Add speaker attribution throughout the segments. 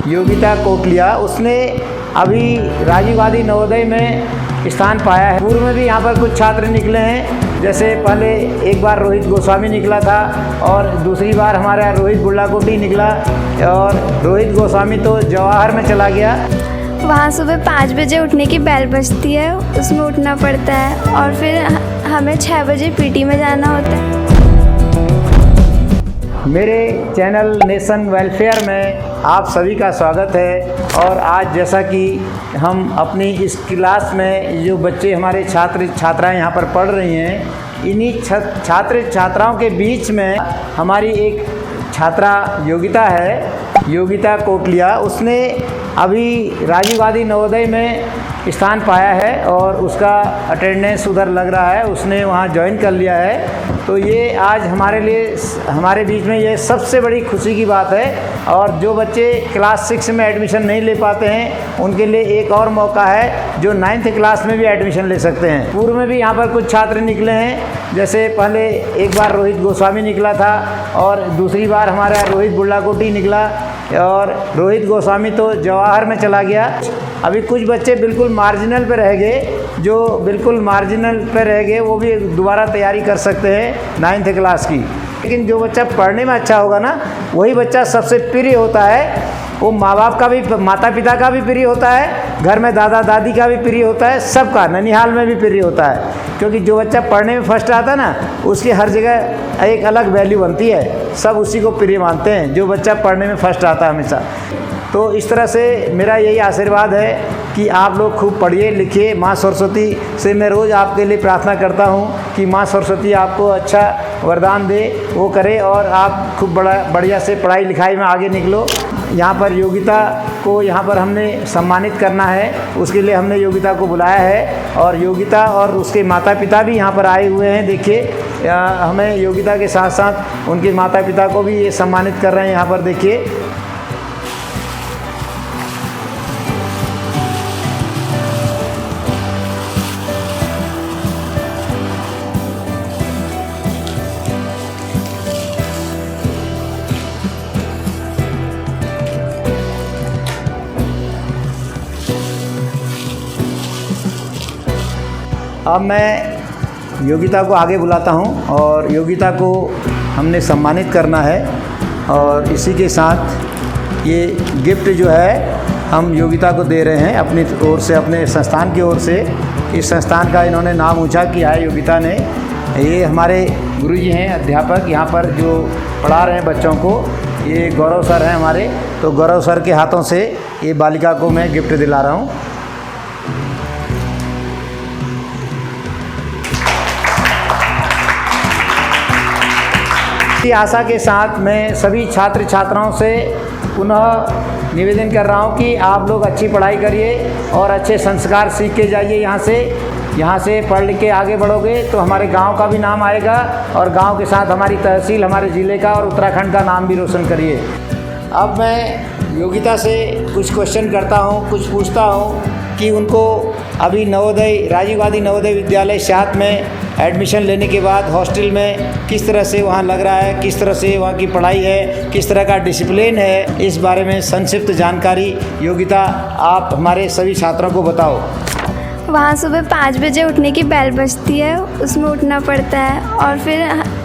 Speaker 1: योगिता कोटलिया, उसने अभी राजीव गांधी नवोदय में स्थान पाया है। पूर्व में भी यहाँ पर कुछ छात्र निकले हैं, जैसे पहले एक बार रोहित गोस्वामी निकला था और दूसरी बार हमारा रोहित बुल्लाकोटी निकला, और रोहित गोस्वामी तो जवाहर में चला गया।
Speaker 2: वहाँ सुबह 5 बजे उठने की बेल बजती है, उसमें उठना पड़ता है और फिर हमें 6 बजे पीटी में जाना होता है।
Speaker 1: मेरे चैनल नेशन वेलफेयर में आप सभी का स्वागत है। और आज जैसा कि हम अपनी इस क्लास में जो बच्चे हमारे छात्र छात्राएं यहाँ पर पढ़ रही हैं, इन्हीं छात्र छात्राओं के बीच में हमारी एक छात्रा योगिता है, योगिता कोटलिया। उसने अभी राजीव गांधी नवोदय में स्थान पाया है और उसका अटेंडेंस उधर लग रहा है, उसने वहाँ ज्वाइन कर लिया है। तो ये आज हमारे लिए हमारे बीच में ये सबसे बड़ी खुशी की बात है। और जो बच्चे क्लास 6 में एडमिशन नहीं ले पाते हैं, उनके लिए एक और मौका है, जो 9th क्लास में भी एडमिशन ले सकते हैं। पूर्व में भी यहाँ पर कुछ छात्र निकले हैं, जैसे पहले एक बार रोहित गोस्वामी निकला था और दूसरी बार हमारा रोहित बुल्लाकोटी निकला, और रोहित गोस्वामी तो जवाहर में चला गया। अभी कुछ बच्चे बिल्कुल मार्जिनल पे रह गए, जो बिल्कुल मार्जिनल पे रह गए वो भी दोबारा तैयारी कर सकते हैं 9th क्लास की। लेकिन जो बच्चा पढ़ने में अच्छा होगा ना, वही बच्चा सबसे प्रिय होता है। वो माँ बाप का भी, माता पिता का भी प्रिय होता है, घर में दादा दादी का भी प्रिय होता है, सबका, ननिहाल में भी प्रिय होता है। क्योंकि जो बच्चा पढ़ने में फर्स्ट आता है ना, उसकी हर जगह एक अलग वैल्यू बनती है, सब उसी को प्रिय मानते हैं, जो बच्चा पढ़ने में फर्स्ट आता है हमेशा। तो इस तरह से मेरा यही आशीर्वाद है कि आप लोग खूब पढ़िए लिखिए। माँ सरस्वती से मैं रोज़ आपके लिए प्रार्थना करता हूँ कि माँ सरस्वती आपको अच्छा वरदान दे, वो करे और आप खूब बढ़िया से पढ़ाई लिखाई में आगे निकलो। यहाँ पर योगिता को यहाँ पर हमने सम्मानित करना है, उसके लिए हमने योगिता को बुलाया है। और योगिता और उसके माता पिता भी यहाँ पर आए हुए हैं। देखिए, हमें योगिता के साथ साथ उनके माता पिता को भी ये सम्मानित कर रहे हैं। यहाँ पर देखिए, अब मैं योगिता को आगे बुलाता हूं और योगिता को हमने सम्मानित करना है। और इसी के साथ ये गिफ्ट जो है हम योगिता को दे रहे हैं अपनी ओर से, अपने संस्थान की ओर से। इस संस्थान का इन्होंने नाम ऊंचा किया है योगिता ने। ये हमारे गुरुजी हैं, अध्यापक यहाँ पर जो पढ़ा रहे हैं बच्चों को, ये गौरव सर हैं हमारे। तो गौरव सर के हाथों से ये बालिका को मैं गिफ्ट दिला रहा हूँ। इसी आशा के साथ मैं सभी छात्र छात्राओं से पुनः निवेदन कर रहा हूं कि आप लोग अच्छी पढ़ाई करिए और अच्छे संस्कार सीख के जाइए। यहाँ से पढ़ लिख के आगे बढ़ोगे तो हमारे गांव का भी नाम आएगा, और गांव के साथ हमारी तहसील, हमारे ज़िले का और उत्तराखंड का नाम भी रोशन करिए। अब मैं योगिता से कुछ क्वेश्चन करता हूँ, कुछ पूछता हूँ कि उनको अभी नवोदय, राजीव गांधी नवोदय विद्यालय साथ में एडमिशन लेने के बाद हॉस्टल में किस तरह से वहाँ लग रहा है, किस तरह से वहाँ की पढ़ाई है, किस तरह का डिसिप्लिन है, इस बारे में संक्षिप्त जानकारी योगिता आप हमारे सभी छात्रों को बताओ।
Speaker 2: वहाँ सुबह 5 बजे उठने की बेल बजती है, उसमें उठना पड़ता है और फिर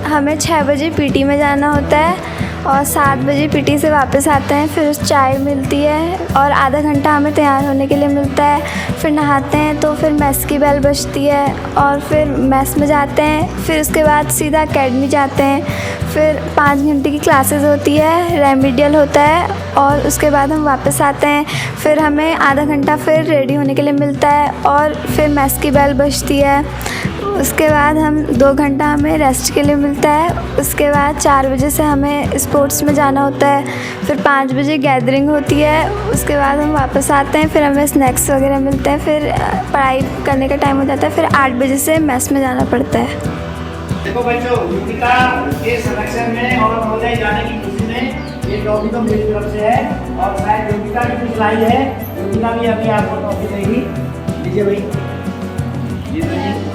Speaker 2: हमें 6 बजे पीटी में जाना होता है और 7 बजे पीटी से वापस आते हैं। फिर चाय मिलती है और आधा घंटा हमें तैयार होने के लिए मिलता है। फिर नहाते हैं तो फिर मेस की बेल बजती है और फिर मेस में जाते हैं। फिर उसके बाद सीधा एकेडमी जाते हैं। फिर 5 घंटे की क्लासेस होती है, रेमिडियल होता है और उसके बाद हम वापस आते हैं। फिर हमें आधा घंटा फिर रेडी होने के लिए मिलता है और फिर मेस की बेल बजती है। उसके बाद हम 2 घंटा हमें रेस्ट के लिए मिलता है। उसके बाद 4 बजे से हमें स्पोर्ट्स में जाना होता है। फिर 5 बजे गैदरिंग होती है। उसके बाद हम वापस आते हैं, फिर हमें स्नैक्स वगैरह मिलते हैं। फिर पढ़ाई करने का टाइम हो जाता है। फिर 8 बजे से मेस में जाना पड़ता है।
Speaker 1: देखो बच्चों, योगिता के सिलेक्शन में और नवोदय जाने की खुशी में ये टॉफी तो मेरी तरफ से है, और शायद योगिता भी कुछ लाई है। योगिता भी अभी आपको टॉफी देगी। लीजिए भाई, ये लीजिए।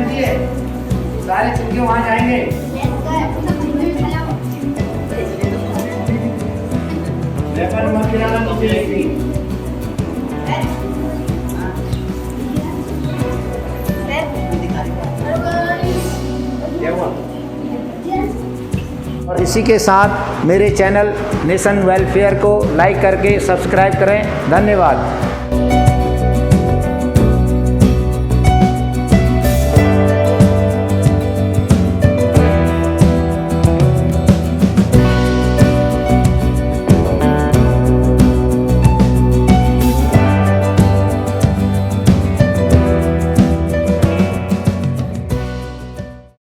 Speaker 1: समझी है? सारे चिंके वहाँ जाएंगे। पेपर मत गिराना नीचे एक भी। क्या हुआ? और इसी के साथ मेरे चैनल नेशन वेलफेयर को लाइक करके सब्सक्राइब करें। धन्यवाद।